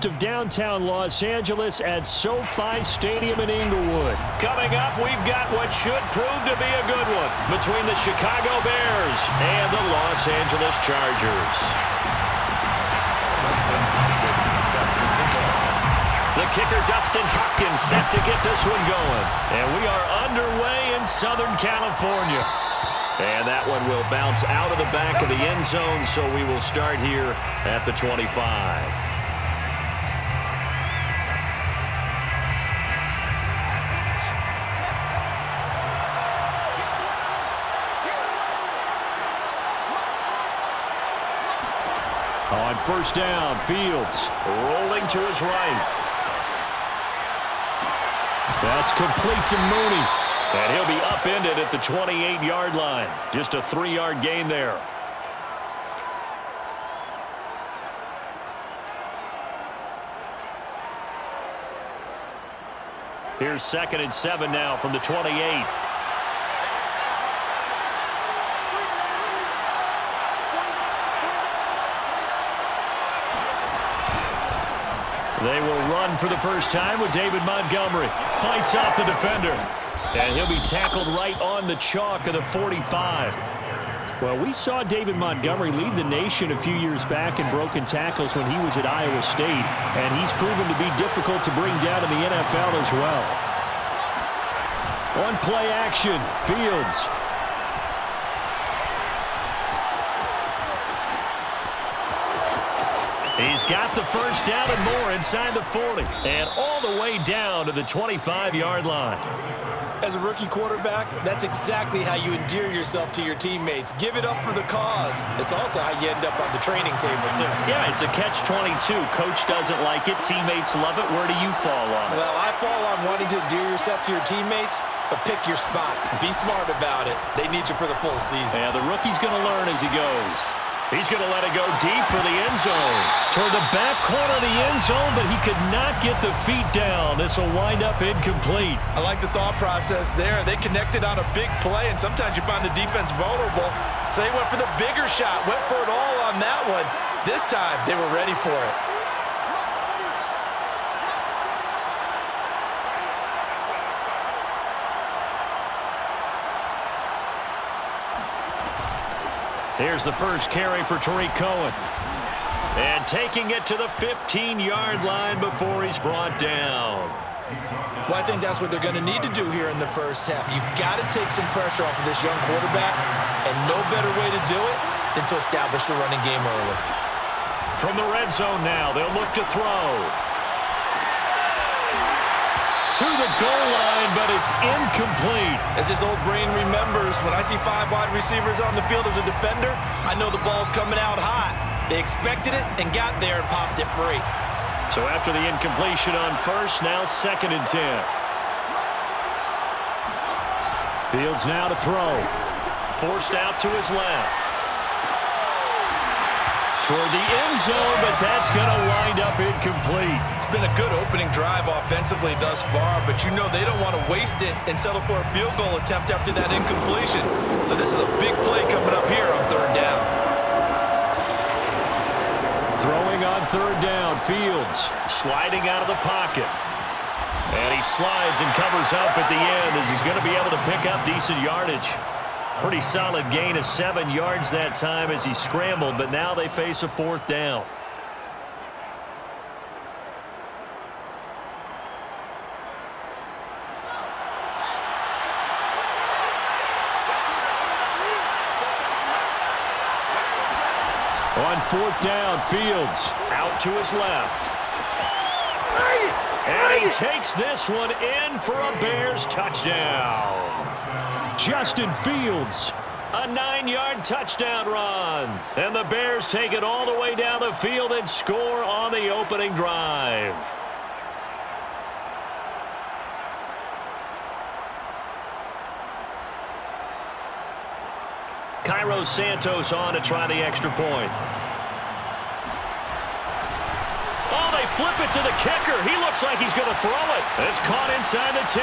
Of downtown Los Angeles at SOFI Stadium in Inglewood. Coming up, we've got what should prove to be a good one between the Chicago Bears and the Los Angeles Chargers. The kicker, Dustin Hopkins, set to get this one going. And we are underway in Southern California. And that one will bounce out of the back of the end zone, so we will start here at the 25. On first down, Fields rolling to his right. That's complete to Mooney. And he'll be upended at the 28-yard line. Just a 3-yard gain there. Here's 2nd and 7 now from the 28. They will run for the first time with David Montgomery. Fights off the defender. And he'll be tackled right on the chalk of the 45. Well, we saw David Montgomery lead the nation a few years back in broken tackles when he was at Iowa State. And he's proven to be difficult to bring down in the NFL as well. On play action, Fields. He's got the first down and more inside the 40. And all the way down to the 25-yard line. As a rookie quarterback, that's exactly how you endear yourself to your teammates. Give it up for the cause. It's also how you end up on the training table, too. Yeah, it's a catch-22. Coach doesn't like it. Teammates love it. Where do you fall on it? Well, I fall on wanting to endear yourself to your teammates, but pick your spots. Be smart about it. They need you for the full season. Yeah, the rookie's going to learn as he goes. He's going to let it go deep for the end zone. Toward the back corner of the end zone, but he could not get the feet down. This will wind up incomplete. I like the thought process there. They connected on a big play, and sometimes you find the defense vulnerable. So they went for the bigger shot, went for it all on that one. This time, they were ready for it. Here's the first carry for Tariq Cohen. And taking it to the 15-yard line before he's brought down. Well, I think that's what they're going to need to do here in the first half. You've got to take some pressure off of this young quarterback, and no better way to do it than to establish the running game early. From the red zone now, they'll look to throw. To the goal line, but it's incomplete. As his old brain remembers, when I see 5 wide receivers on the field as a defender, I know the ball's coming out hot. They expected it and got there and popped it free. So after the incompletion on first, now 2nd and 10. Fields now to throw. Forced out to his left. Toward the end zone, but that's going to wind up incomplete. It's been a good opening drive offensively thus far, but you know they don't want to waste it and settle for a field goal attempt after that incompletion. So this is a big play coming up here on 3rd down. Throwing on 3rd down, Fields. Sliding out of the pocket. And he slides and covers up at the end as he's going to be able to pick up decent yardage. Pretty solid gain of 7 yards that time as he scrambled, but now they face a 4th down. On 4th down, Fields. Out to his left. And he takes this one in for a Bears touchdown. Justin Fields. A 9-yard touchdown run. And the Bears take it all the way down the field and score on the opening drive. Cairo Santos on to try the extra point. Oh, they flip it to the kicker. He looks like he's going to throw it. It's caught inside the 10.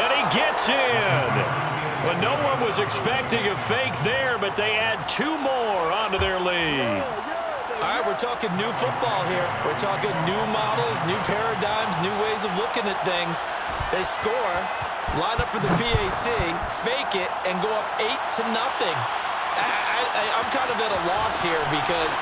And he gets in. But no one was expecting a fake there, but they add 2 more onto their lead. All right, we're talking new football here. We're talking new models, new paradigms, new ways of looking at things. They score, line up for the PAT, fake it, and go up 8-0. I'm kind of at a loss here because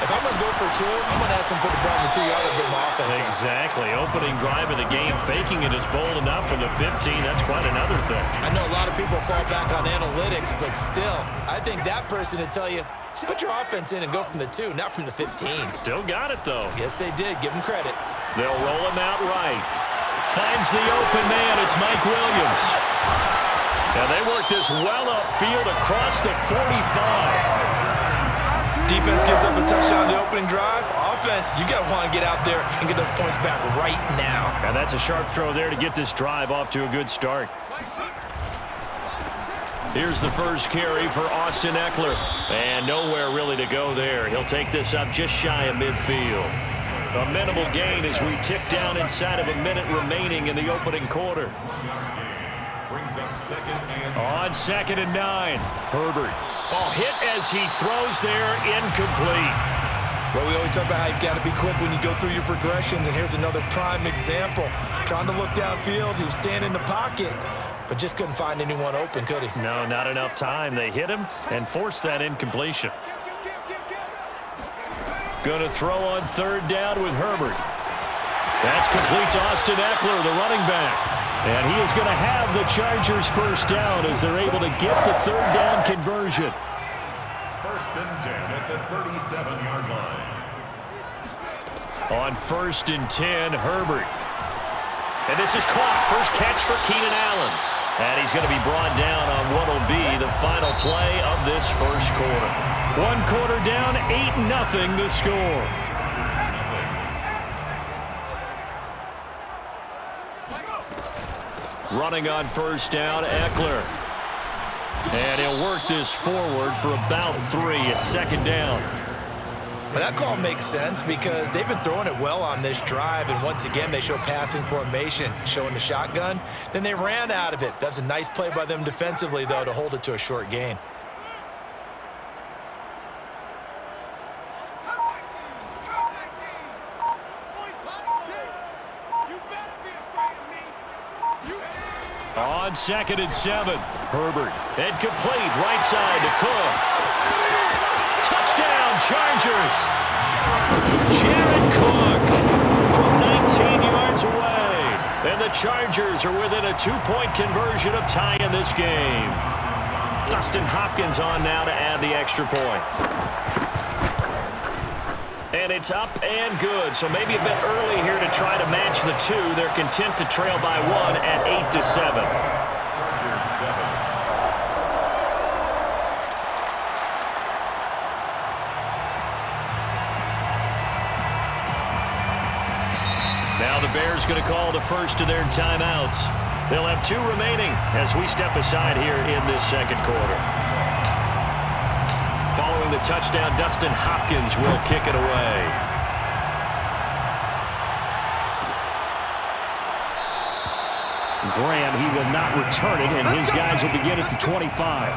if I'm going to go for 2, I'm going to ask him to put the ball in the 2-yard and bring my offense in. Exactly. Opening drive of the game, faking it is bold enough from the 15. That's quite another thing. I know a lot of people fall back on analytics, but still, I think that person would tell you, put your offense in and go from the 2, not from the 15. Still got it, though. Yes, they did. Give them credit. They'll roll him out right. Finds the open man. It's Mike Williams. Now they work this well upfield across the 45. Defense gives up a touchdown on the opening drive. Offense, you got to want to get out there and get those points back right now. And that's a sharp throw there to get this drive off to a good start. Here's the first carry for Austin Eckler. And nowhere really to go there. He'll take this up just shy of midfield. A minimal gain as we tick down inside of a minute remaining in the opening quarter. On 2nd and 9, Herbert. Ball hit as he throws there, incomplete. Well, we always talk about how you've got to be quick when you go through your progressions, and here's another prime example. Trying to look downfield, he was standing in the pocket, but just couldn't find anyone open, could he? No, not enough time. They hit him and forced that incompletion. Going to throw on 3rd down with Herbert. That's complete to Austin Eckler, the running back. And he is going to have the Chargers first down as they're able to get the 3rd down conversion. 1st and 10 at the 37-yard line. On 1st and 10, Herbert. And this is caught. First catch for Keenan Allen. And he's going to be brought down on what will be the final play of this first quarter. 1 quarter down, 8-0 the score. Running on 1st down, Eckler. And he'll work this forward for about 3 at 2nd down. But that call makes sense because they've been throwing it well on this drive, and once again they show passing formation, showing the shotgun. Then they ran out of it. That's a nice play by them defensively, though, to hold it to a short gain. On 2nd and 7, Herbert. Incomplete, right side to Cook. Touchdown, Chargers. Jared Cook from 19 yards away. And the Chargers are within a 2-point conversion of tying this game. Dustin Hopkins on now to add the extra point. And it's up and good, so maybe a bit early here to try to match the 2. They're content to trail by 1 at 8-7. Now the Bears going to call the first of their timeouts. They'll have 2 remaining as we step aside here in this second quarter. Following the touchdown, Dustin Hopkins will kick it away. Graham, he will not return it, and his guys will begin at the 25.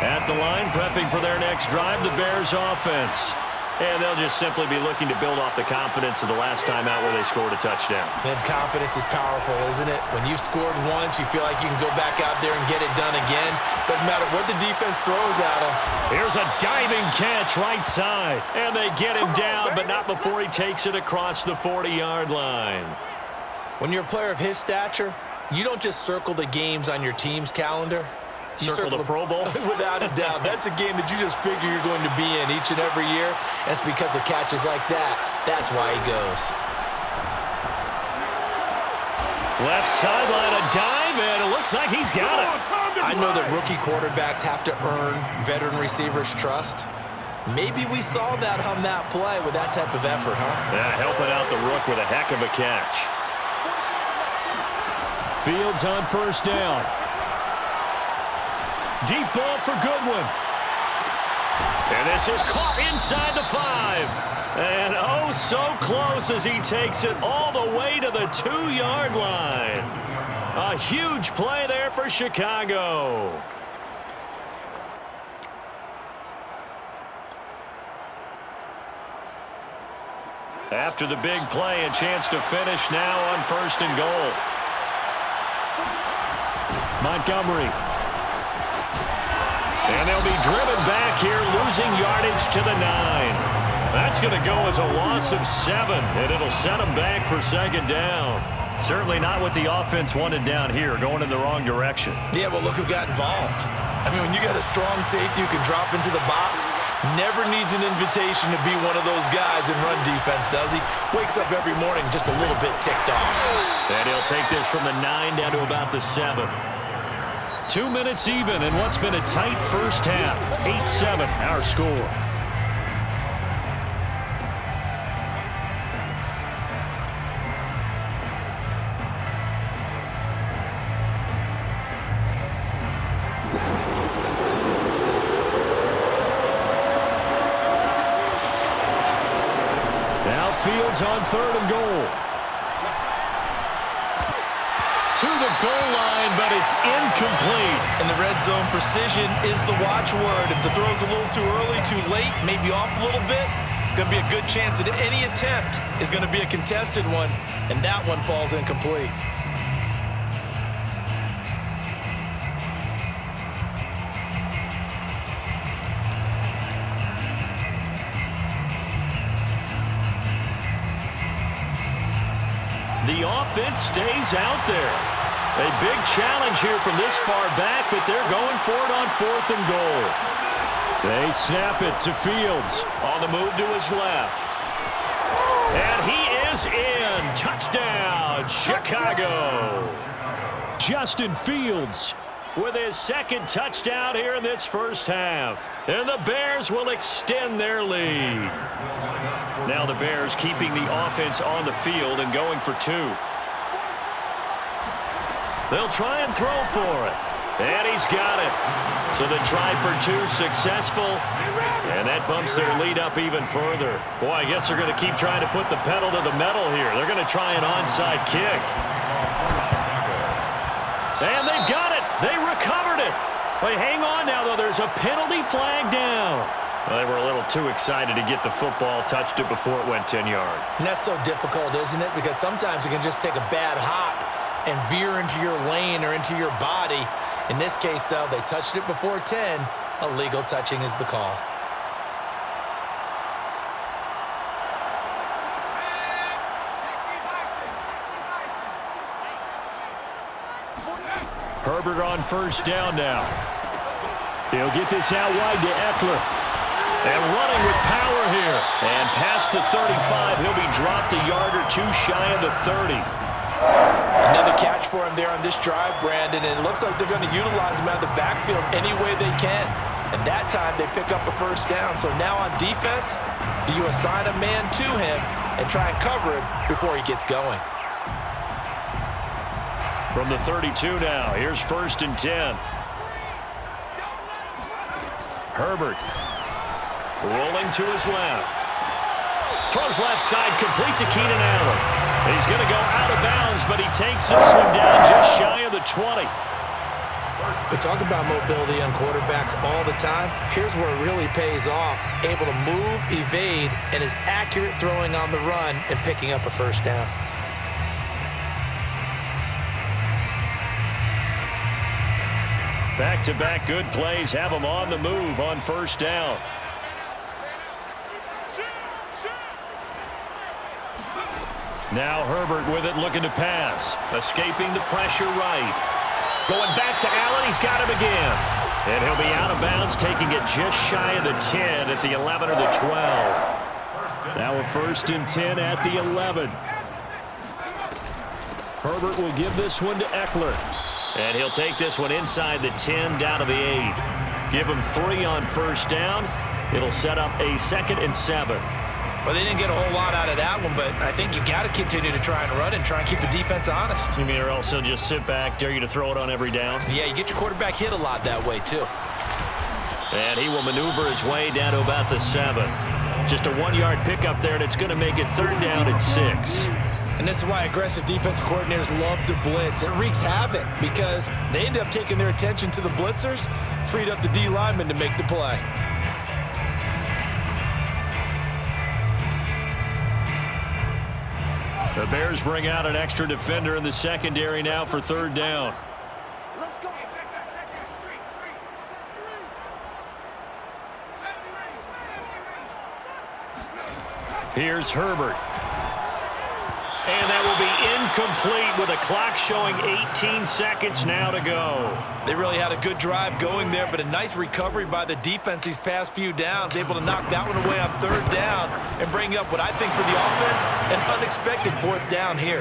At the line, prepping for their next drive, the Bears offense. And they'll just simply be looking to build off the confidence of the last time out where they scored a touchdown. Then confidence is powerful, isn't it? When you've scored once, you feel like you can go back out there and get it done again. Doesn't matter what the defense throws at them. Here's a diving catch right side. And they get him down, but not before he takes it across the 40-yard line. When you're a player of his stature, you don't just circle the games on your team's calendar. You circle the Pro Bowl? Without a doubt. That's a game that you just figure you're going to be in each and every year. And it's because of catches like that. That's why he goes. Left sideline, a dive, and it looks like he's got it. I know that rookie quarterbacks have to earn veteran receivers' trust. Maybe we saw that on that play with that type of effort, huh? Yeah, helping out the rook with a heck of a catch. Fields on 1st down. Deep ball for Goodwin. And this is caught inside the 5. And oh, so close as he takes it all the way to the 2-yard line. A huge play there for Chicago. After the big play, a chance to finish now on 1st and goal. Montgomery. And they'll be driven back here, losing yardage to the 9. That's going to go as a loss of 7, and it'll set them back for 2nd down. Certainly not what the offense wanted down here, going in the wrong direction. Yeah, well, look who got involved. I mean, when you got a strong safety who can drop into the box, never needs an invitation to be one of those guys in run defense, does he? Wakes up every morning just a little bit ticked off. And he'll take this from the 9 down to about the 7. 2 minutes even in what's been a tight first half. 8-7, our score. Now Fields on 3rd and goal. To the goal line, but it's incomplete. In the red zone, precision is the watchword. If the throw's a little too early, too late, maybe off a little bit, going to be a good chance that any attempt is going to be a contested one, and that one falls incomplete. The offense stays out there. A big challenge here from this far back, but they're going for it on 4th and goal. They snap it to Fields. On the move to his left. And he is in. Touchdown, Chicago. Justin Fields with his 2nd touchdown here in this first half. And the Bears will extend their lead. Now the Bears keeping the offense on the field and going for 2. They'll try and throw for it. And he's got it. So the try for 2 successful. And that bumps their lead up even further. Boy, I guess they're going to keep trying to put the pedal to the metal here. They're going to try an onside kick. And they've got it. They recovered it. Wait, hang on now, though. There's a penalty flag down. Well, they were a little too excited to get the football, touched it before it went 10 yards. And that's so difficult, isn't it? Because sometimes you can just take a bad hop and veer into your lane or into your body. In this case, though, they touched it before 10. Illegal touching is the call. Herbert on 1st down now. He'll get this out wide to Eckler. And running with power here. And past the 35, he'll be dropped a yard or 2 shy of the 30. Another catch for him there on this drive, Brandon, and it looks like they're going to utilize him out of the backfield any way they can. And that time they pick up a 1st down. So now on defense, do you assign a man to him and try and cover him before he gets going? From the 32 now, here's 1st and 10. Herbert rolling to his left. Throws left side, complete to Keenan Allen. He's going to go out of bounds, but he takes this one down just shy of the 20. We talk about mobility on quarterbacks all the time. Here's where it really pays off. Able to move, evade, and is accurate throwing on the run and picking up a 1st down. Back-to-back good plays have him on the move on 1st down. Now Herbert with it, looking to pass. Escaping the pressure right. Going back to Allen, he's got him again. And he'll be out of bounds, taking it just shy of the 10 at the 11 or the 12. Now a 1st and 10 at the 11. Herbert will give this one to Eckler. And he'll take this one inside the 10 down to the 8. Give him 3 on 1st down. It'll set up a 2nd and 7. Well, they didn't get a whole lot out of that one, but I think you got to continue to try and run and try and keep the defense honest. You mean or else he'll just sit back, dare you to throw it on every down? Yeah, you get your quarterback hit a lot that way, too. And he will maneuver his way down to about the 7. Just a 1-yard pickup there, and it's going to make it 3rd down and 6. And this is why aggressive defensive coordinators love to blitz. It wreaks havoc because they end up taking their attention to the blitzers, freed up the D lineman to make the play. The Bears bring out an extra defender in the secondary now for third down. Let's go. Here's Herbert. And that will be incomplete with a clock showing 18 seconds now to go. They really had a good drive going there, but a nice recovery by the defense these past few downs, able to knock that one away on third down and bring up what I think for the offense, an unexpected fourth down here.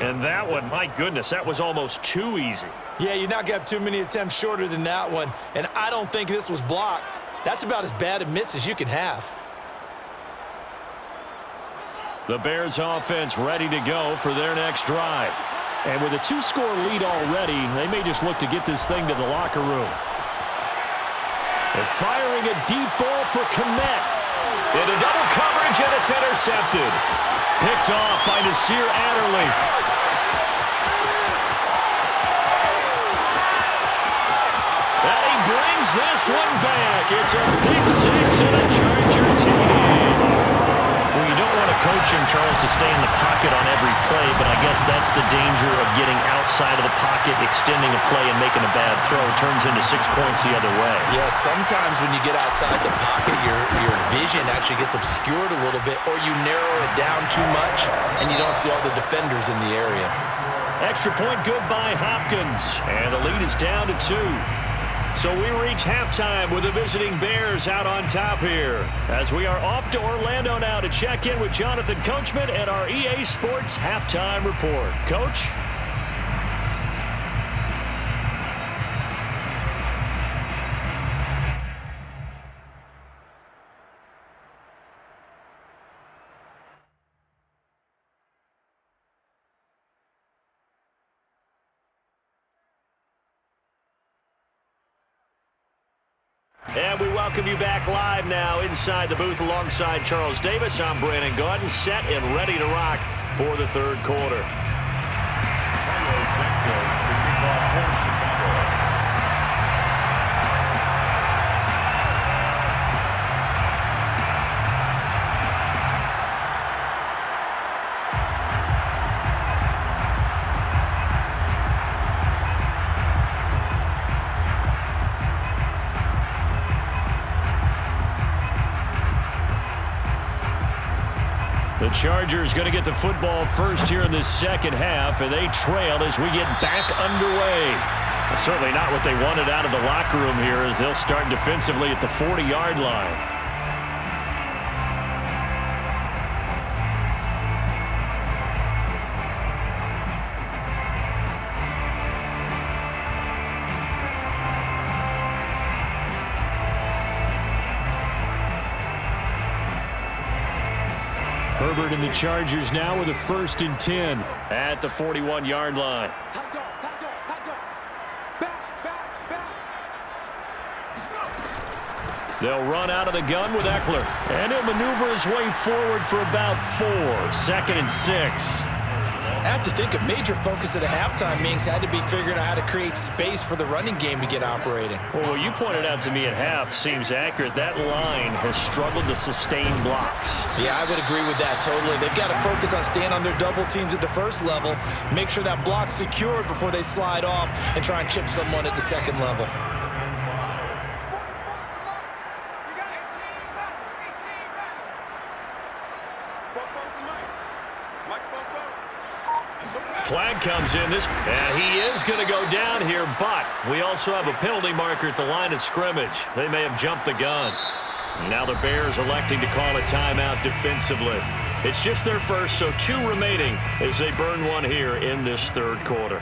And that one, my goodness, that was almost too easy. Yeah, you're not going to have too many attempts shorter than that one, and I don't think this was blocked. That's about as bad a miss as you can have. The Bears offense ready to go for their next drive. And with a 2-score lead already, they may just look to get this thing to the locker room. They're firing a deep ball for Kmet. Into double coverage, and it's intercepted. Picked off by Nasir Adderley. And he brings this one back. It's a big 6 and a Charger TD. Well, you don't want to coach him, Charles, to stay in the pocket on every play, but I guess that's the danger of getting outside of the pocket, extending a play, and making a bad throw. It turns into 6 points the other way. Yeah, sometimes when you get outside the pocket, your vision actually gets obscured a little bit, or you narrow it down too much, and you don't see all the defenders in the area. Extra point good by Hopkins, and the lead is down to 2. So we reach halftime with the visiting Bears out on top here, as we are off to Orlando now to check in with Jonathan Coachman and our EA Sports Halftime Report. Coach? And we welcome you back live now inside the booth alongside Charles Davis. I'm Brandon Gaudin, set and ready to rock for the third quarter. Carlos Santos to kick off for Chicago. The Chargers going to get the football first here in this second half, and they trail as we get back underway. Certainly not what they wanted out of the locker room here, as they'll start defensively at the 40-yard line. Herbert and the Chargers now with a 1st and 10 at the 41-yard line. They'll run out of the gun with Eckler, and he'll maneuver his way forward for about 4. 2nd and 6. I have to think a major focus at the halftime meetings had to be figuring out how to create space for the running game to get operating. Well, what you pointed out to me at half seems accurate. That line has struggled to sustain blocks. Yeah, I would agree with that totally. They've got to focus on staying on their double teams at the first level, make sure that block's secured before they slide off and try and chip someone at the second level. Flag comes in. He is going to go down here, but we also have a penalty marker at the line of scrimmage. They may have jumped the gun. Now the Bears electing to call a timeout defensively. It's just their first, so 2 remaining as they burn one here in this third quarter.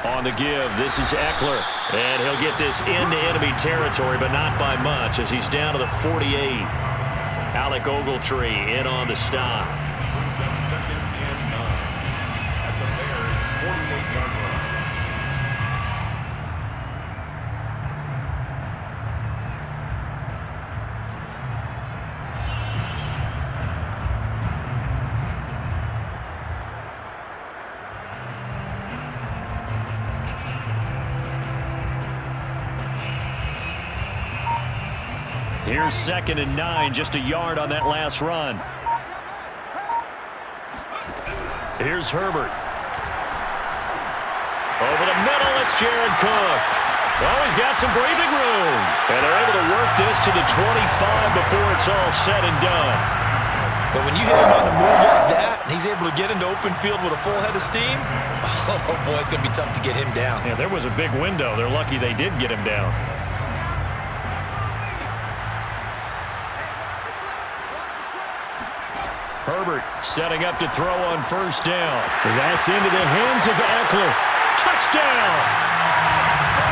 On the give, this is Eckler, and he'll get this into enemy territory, but not by much as he's down to the 48. Alec Ogletree in on the stop. Brings up 2nd and 9 at the Bears' 48-yard line. Here's 2nd and 9, just a yard on that last run. Here's Herbert. Over the middle, it's Jared Cook. Oh, he's got some breathing room. And they're able to work this to the 25 before it's all said and done. But when you hit him on the move like that, and he's able to get into open field with a full head of steam, oh boy, it's going to be tough to get him down. Yeah, there was a big window. They're lucky they did get him down. Herbert setting up to throw on 1st down. That's into the hands of Eckler. Touchdown!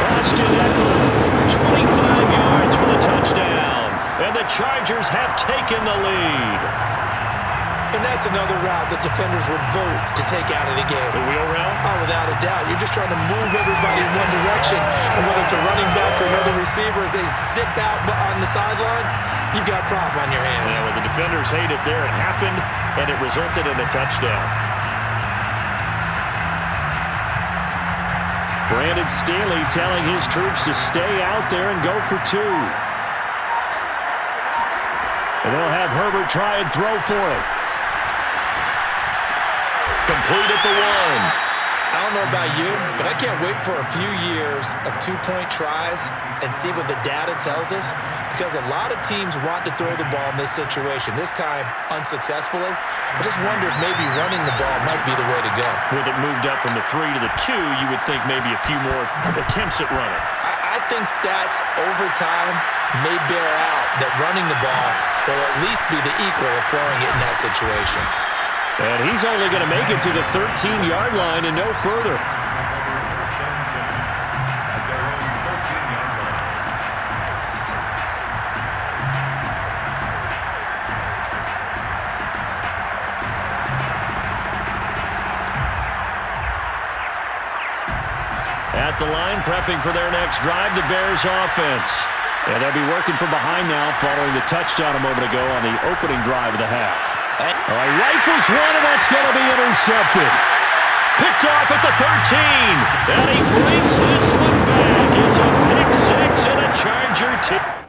Austin Eckler, 25 yards for the touchdown. And the Chargers have taken the lead. And that's another route that defenders would vote to take out of the game. The wheel route? Oh, without a doubt. You're just trying to move everybody in one direction. And whether it's a running back or another receiver, as they zip out on the sideline, you've got a problem on your hands. Yeah, well, the defenders hate it there. It happened, and it resulted in a touchdown. Brandon Staley telling his troops to stay out there and go for 2. And they'll have Herbert try and throw for it. Complete at the 1. I don't know about you, but I can't wait for a few years of 2-point tries and see what the data tells us, because a lot of teams want to throw the ball in this situation, this time unsuccessfully. I just wonder if maybe running the ball might be the way to go. With it moved up from the 3 to the 2, you would think maybe a few more attempts at running. I think stats over time may bear out that running the ball will at least be the equal of throwing it in that situation. And he's only going to make it to the 13-yard line and no further. At the line, prepping for their next drive, the Bears offense. And they'll be working from behind now following the touchdown a moment ago on the opening drive of the half. All right, rifles one, and that's going to be intercepted. Picked off at the 13. And he brings this one back. It's a pick 6 and a Charger 2.